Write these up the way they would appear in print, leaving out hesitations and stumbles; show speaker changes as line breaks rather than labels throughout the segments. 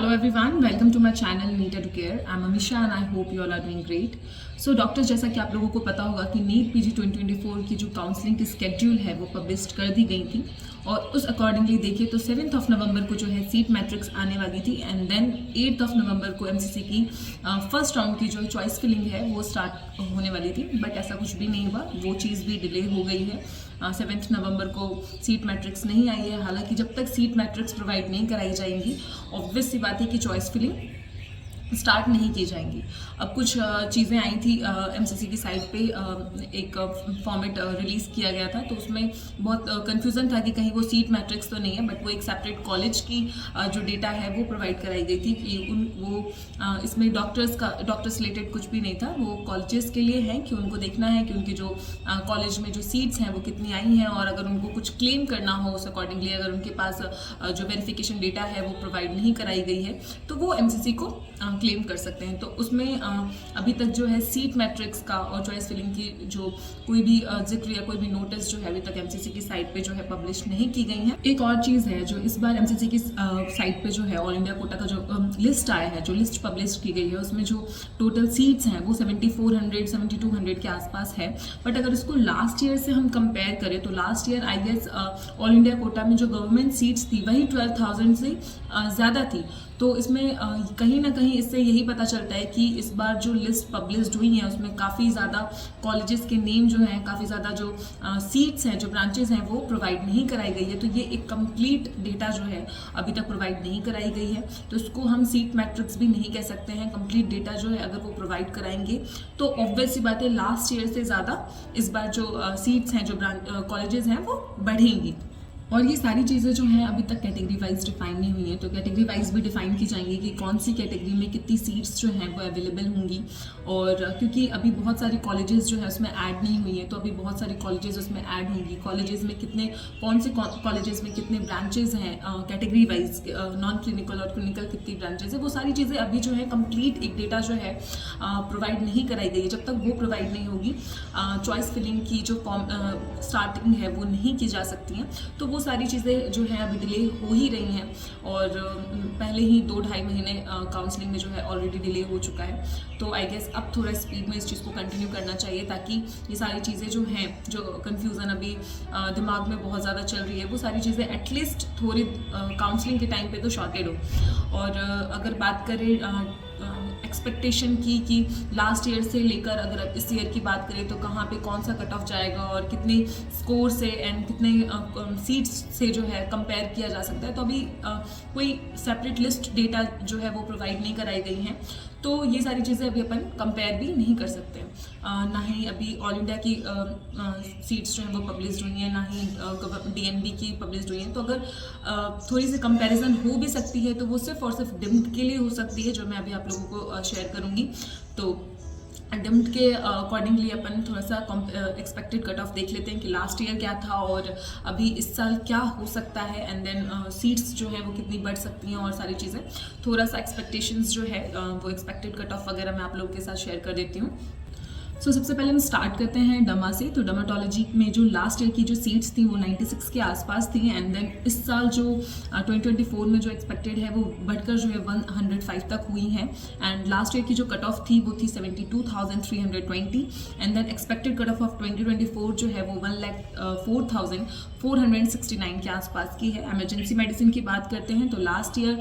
Hello everyone, welcome to my channel Neat Educare. I'm Amisha and I hope you all are doing great. So doctors, जैसा कि आप लोगों को पता होगा कि नीट पीजी 2024 की जो काउंसलिंग की स्केड्यूल है वो पब्लिश कर दी गई थी और उस अकॉर्डिंगली देखिए तो 7 नवंबर को जो है सीट मैट्रिक्स आने वाली थी एंड देन 8 नवंबर को एमसीसी की फर्स्ट राउंड की जो चॉइस फिलिंग है वो स्टार्ट होने वाली थी, बट ऐसा कुछ भी नहीं हुआ, वो चीज़ भी डिले हो गई है। 7 नवंबर को सीट मैट्रिक्स नहीं आई है। हालांकि जब तक सीट मैट्रिक्स प्रोवाइड नहीं कराई जाएंगी ऑब्वियस सी बात है कि चॉइस फिलिंग स्टार्ट नहीं की जाएंगी। अब कुछ चीज़ें आई थी एमसीसी की साइट पे, एक फॉर्मेट रिलीज़ किया गया था तो उसमें बहुत कंफ्यूजन था कि कहीं वो सीट मैट्रिक्स तो नहीं है, बट वो एक सेपरेट कॉलेज की जो डेटा है वो प्रोवाइड कराई गई थी कि इसमें डॉक्टर्स रिलेटेड कुछ भी नहीं था, वो कॉलेजेस के लिए है कि उनको देखना है कि उनके जो कॉलेज में जो सीट्स हैं वो कितनी आई हैं और अगर उनको कुछ क्लेम करना हो उस अकॉर्डिंगली अगर उनके पास जो वेरिफिकेशन डेटा है वो प्रोवाइड नहीं कराई गई है तो वो एमसीसी को क्लेम कर सकते हैं। तो उसमें अभी तक जो है सीट मैट्रिक्स का और चॉइस फिलिंग की जो कोई भी जिक्र या कोई भी नोटिस जो है अभी तक एमसीसी की साइट पे जो है पब्लिश नहीं की गई है। एक और चीज़ है जो इस बार एमसीसी की साइट पे जो है ऑल इंडिया कोटा का जो लिस्ट आया है, जो लिस्ट पब्लिश की गई है उसमें जो टोटल सीट्स हैं वो 7400 7200 के आसपास है, बट अगर इसको लास्ट ईयर से हम कंपेयर करें तो last year I guess all India quota में जो गवर्नमेंट सीट्स थी वही 12,000 से ज़्यादा थी। तो इसमें कहीं ना कहीं इससे यही पता चलता है कि इस बार जो लिस्ट पब्लिश हुई है उसमें काफ़ी ज़्यादा कॉलेजेस के नेम जो हैं, काफ़ी ज़्यादा जो सीट्स हैं, जो ब्रांचेस हैं वो प्रोवाइड नहीं कराई गई है। तो ये एक कंप्लीट डेटा जो है अभी तक प्रोवाइड नहीं कराई गई है, तो इसको हम सीट मैट्रिक्स भी नहीं कह सकते हैं। कंप्लीट डेटा जो है अगर वो प्रोवाइड कराएंगे तो ऑब्वियस सी बात है लास्ट ईयर से ज़्यादा इस बार जो सीट्स हैं, जो कॉलेजेस हैं वो बढ़ेंगी। और ये सारी चीज़ें जो हैं अभी तक कैटेगरी वाइज डिफाइन नहीं हुई हैं, तो कैटेगरी वाइज भी डिफाइन की जाएंगी कि कौन सी कैटेगरी में कितनी सीट्स जो हैं वो अवेलेबल होंगी। और क्योंकि अभी बहुत सारी कॉलेजेस जो है उसमें ऐड नहीं हुई हैं तो अभी बहुत सारी कॉलेजेस उसमें ऐड होंगी। कॉलेजेस में कौन से कॉलेजेस में कितने ब्रांचेज हैं कैटेगरी वाइज, नॉन क्लिनिकल और क्लिनिकल कितनी ब्रांचेज है, वो सारी चीज़ें अभी जो है कंप्लीट एक डेटा जो है प्रोवाइड नहीं कराई गई है। जब तक वो प्रोवाइड नहीं होगी चॉइस फिलिंग की जो स्टार्टिंग है वो नहीं की जा सकती हैं। तो वो सारी चीज़ें जो है अभी डिले हो ही रही हैं और पहले ही 2-2.5 महीने काउंसलिंग में जो है ऑलरेडी डिले हो चुका है। तो आई गेस अब थोड़ा स्पीड में इस चीज़ को कंटिन्यू करना चाहिए ताकि ये सारी चीज़ें जो हैं, जो कन्फ्यूज़न अभी दिमाग में बहुत ज़्यादा चल रही है, वो सारी चीज़ें एटलीस्ट थोड़ी काउंसलिंग के टाइम पे तो शॉर्टेड हो। और अगर बात करें एक्सपेक्टेशन की कि लास्ट ईयर से लेकर अगर अब इस ईयर की बात करें तो कहाँ पे कौन सा कट ऑफ जाएगा और कितने स्कोर से एंड कितने सीट्स से जो है कंपेयर किया जा सकता है, तो अभी कोई सेपरेट लिस्ट डेटा जो है वो प्रोवाइड नहीं कराई गई हैं। तो ये सारी चीज़ें अभी अपन कंपेयर भी नहीं कर सकते। ना ही अभी ऑल इंडिया की सीट्स जो हैं वो पब्लिश हुई हैं, ना ही डीएनबी की पब्लिश हुई हैं। तो अगर थोड़ी सी कंपैरिजन हो भी सकती है तो वो सिर्फ और सिर्फ डिम्ड के लिए हो सकती है, जो मैं अभी आप लोगों को शेयर करूँगी। तो डिम्ड के अकॉर्डिंगली अपन थोड़ा सा एक्सपेक्टेड कट ऑफ देख लेते हैं कि लास्ट ईयर क्या था और अभी इस साल क्या हो सकता है एंड देन सीट्स जो है वो कितनी बढ़ सकती हैं और सारी चीज़ें थोड़ा सा एक्सपेक्टेशंस जो है वो एक्सपेक्टेड कट ऑफ वगैरह मैं आप लोगों के साथ शेयर कर देती हूँ। सो सबसे पहले हम स्टार्ट करते हैं डमा से। तो डर्माटोलॉजी में जो लास्ट ईयर की जो सीट्स थी वो 96 के आसपास थी एंड देन इस साल जो 2024 में जो एक्सपेक्टेड है वो बढ़कर जो है 105 तक हुई है एंड लास्ट ईयर की जो कट ऑफ थी वो थी 72,320 and then expected cut off 2024 जो है वो 1,04,469 के आसपास की है। एमरजेंसी मेडिसिन की बात करते हैं तो लास्ट ईयर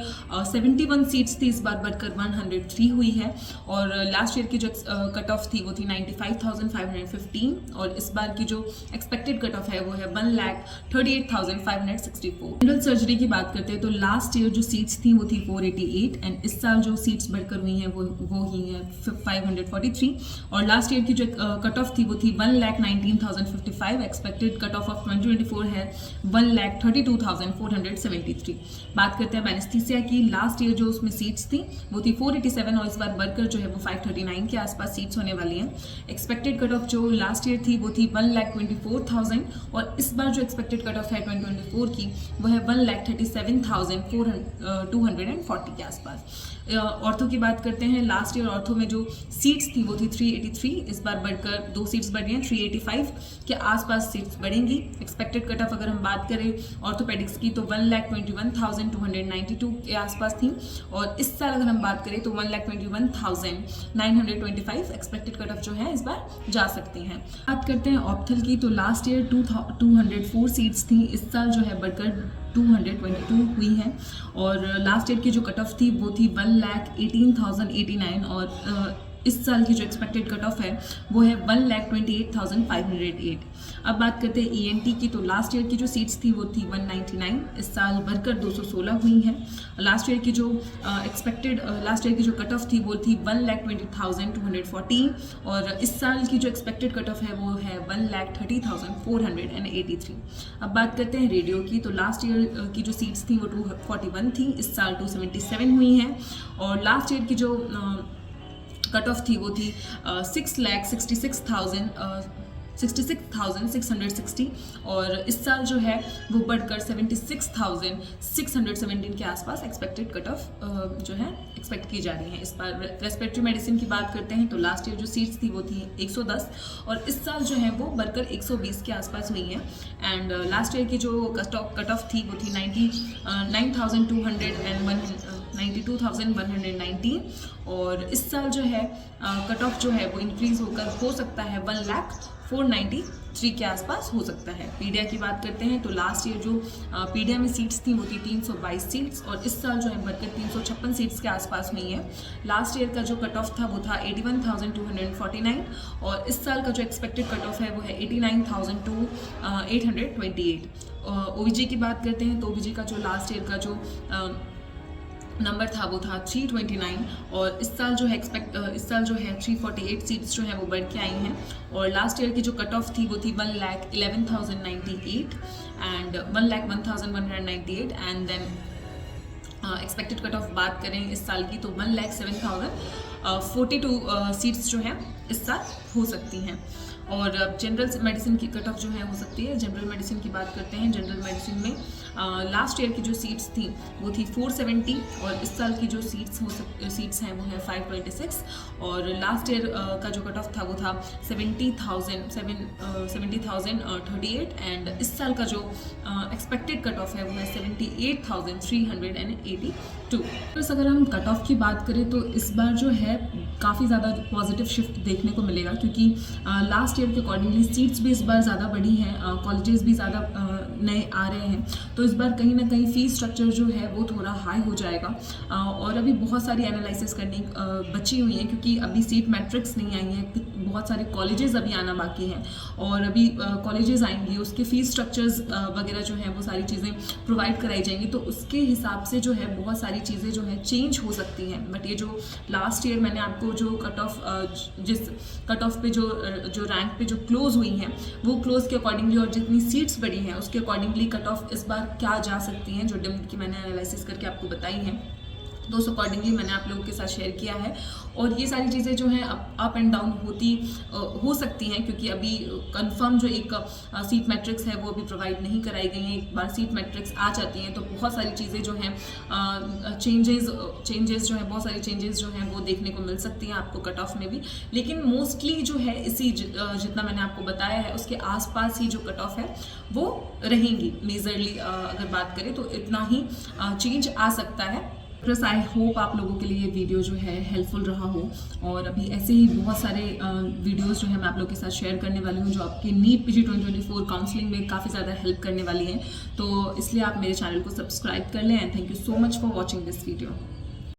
71 सीट्स थी, इस बार बढ़कर 103 हुई है और लास्ट ईयर की जो कट ऑफ थी वो थी 95,515 और इस बार की जो एक्सपेक्टेड कट ऑफ है वो है 1,38,564। जनरल सर्जरी की बात करते हैं तो लास्ट ईयर जो सीट्स थी वो थी 488 एंड इस साल जो सीट्स बढ़कर हुई हैं वो ही है 543 और लास्ट ईयर की जो कट ऑफ थी वो थी 1,19,055। एक्सपेक्टेड कट ऑफ 2024 है 1,32,473। बात करते हैं एनेस्थीसिया की। लास्ट ईयर जो उसमें सीट्स थी वो थी 487 और इस बार बढ़कर जो है वो 539 के आसपास सीट्स होने वाली हैं। एक्सपेक्टेड कट ऑफ जो लास्ट ईयर थी वो थी 1,24,000 और इस बार जो एक्सपेक्टेड कट ऑफ है 2024 की वो है 1,37,240 के आसपास। ऑर्थो की बात करते हैं, लास्ट ईयर ऑर्थो में जो सीट्स थी वो थी 383, इस बार बढ़कर 2 सीट्स बढ़ी हैं, 385 के आसपास सीट्स बढ़ेंगी। एक्सपेक्टेड कट ऑफ अगर हम बात करें ऑर्थोपेडिक्स की तो 1,21,292 के आसपास थी और इस साल अगर हम बात करें तो 1,21,925 एक्सपेक्टेड कट ऑफ जो है इस बार जा सकती हैं। बात करते हैं ऑप्थल की तो लास्ट ईयर 204 सीट्स थी, इस साल जो है बढ़कर 222 हुई हैं और लास्ट ईयर की जो कट ऑफ थी वो थी 1,18,089 और इस साल की जो एक्सपेक्टेड कट ऑफ है वो है 1,28,508। अब बात करते हैं ENT की तो लास्ट ईयर की जो सीट्स थी वो थी 199, इस साल बढ़कर 216 हुई हैं। लास्ट ईयर की जो लास्ट ईयर की जो कट ऑफ थी वो थी 1,20,214 और इस साल की जो एक्सपेक्टेड कट ऑफ है वो है 1,30,483। अब बात करते हैं रेडियो की तो लास्ट ईयर की जो सीट्स थी वो 241 थी, इस साल 277 हुई हैं और लास्ट ईयर की जो कट ऑफ थी वो थी 66,660 और इस साल जो है वो बढ़कर 76,617 के आसपास एक्सपेक्टेड कट ऑफ जो है एक्सपेक्ट की जा रही है। इस बार रेस्पिरेटरी मेडिसिन की बात करते हैं तो लास्ट ईयर जो सीट्स थी वो थी 110 और इस साल जो है वो बढ़कर 120 के आसपास हुई हैं एंड लास्ट ईयर की जो कट ऑफ थी वो थी 92,190 और इस साल जो है कट ऑफ जो है वो इंक्रीज होकर हो सकता है 1,04,93 के आसपास हो सकता है। पीडिया की बात करते हैं तो लास्ट ईयर जो पीडिया में सीट्स थी वो थी 322 सीट्स और इस साल जो है बढ़कर 356 सीट्स के आसपास हुई हैं। लास्ट ईयर का जो कट ऑफ था वो था 81,249 और इस साल का जो एक्सपेक्टेड कट ऑफ है वो है 89,828। OBG की बात करते हैं तो OBG का जो लास्ट ईयर का जो नंबर था वो था 329 और इस साल जो है 348 सीट्स जो है वो बढ़ के आई हैं और लास्ट ईयर की जो कट ऑफ थी वो थी 1,11,098 and 1,01,198 and then expected cut off बात करें इस साल की तो 1,07,042 सीट्स जो है इस साल हो सकती हैं। और जनरल मेडिसिन की कट ऑफ जो है हो सकती है। जनरल मेडिसिन की बात करते हैं, जनरल मेडिसिन में लास्ट ईयर की जो सीट्स थी वो थी 470 और इस साल की जो सीट्स हैं वो है 526 और लास्ट ईयर का जो कट ऑफ था वो था 70,038 एंड इस साल का जो एक्सपेक्टेड कट ऑफ है वो है 78,382। बस अगर हम कट ऑफ की बात करें तो इस बार जो है काफ़ी ज़्यादा पॉजिटिव शिफ्ट देखने को मिलेगा क्योंकि लास्ट ईयर के अकॉर्डिंगली सीट्स भी इस बार ज़्यादा बढ़ी हैं, कॉलेजेस भी ज़्यादा नए आ रहे हैं तो इस बार कहीं ना कहीं फ़ीस स्ट्रक्चर जो है वो थोड़ा हाई हो जाएगा और अभी बहुत सारी एनालिसिस करनी बची हुई हैं क्योंकि अभी सीट मैट्रिक्स नहीं आई है, बहुत सारे कॉलेजेस अभी आना बाकी हैं और अभी कॉलेजेस आएंगी उसके फ़ीस स्ट्रक्चर्स वगैरह जो हैं वो सारी चीज़ें प्रोवाइड कराई जाएंगी तो उसके हिसाब से जो है बहुत सारी चीज़ें जो है चेंज हो सकती हैं। बट ये जो लास्ट ईयर मैंने आपको जो कट ऑफ जिस कट ऑफ पे जो रैंक पे जो क्लोज हुई हैं वो क्लोज के अकॉर्डिंगली और जितनी सीट्स बढ़ी हैं उसके अकॉर्डिंगली कट ऑफ इस बार क्या जा सकती हैं जो डिम की मैंने एनालिसिस करके आपको बताई हैं तो उस अकॉर्डिंगली मैंने आप लोगों के साथ शेयर किया है और ये सारी चीज़ें जो हैं अप एंड डाउन हो सकती हैं क्योंकि अभी कंफर्म जो एक सीट मैट्रिक्स है वो अभी प्रोवाइड नहीं कराई गई हैं। एक बार सीट मैट्रिक्स आ जाती हैं तो बहुत सारी चीज़ें जो हैं चेंजेस जो हैं बहुत सारी चेंजेस जो हैं वो देखने को मिल सकती हैं आपको कट ऑफ में भी, लेकिन मोस्टली जो है इसी जितना मैंने आपको बताया है उसके आसपास ही जो कट ऑफ है वो रहेंगी मेजरली अगर बात करें तो इतना ही चेंज आ सकता है। प्लस आई होप आप लोगों के लिए ये वीडियो जो है हेल्पफुल रहा हो और अभी ऐसे ही बहुत सारे वीडियोस जो है मैं आप लोगों के साथ शेयर करने वाली हूँ जो आपके नीट पीजी 2024 काउंसलिंग में काफ़ी ज़्यादा हेल्प करने वाली हैं तो इसलिए आप मेरे चैनल को सब्सक्राइब कर लें and thank you so much for watching this video.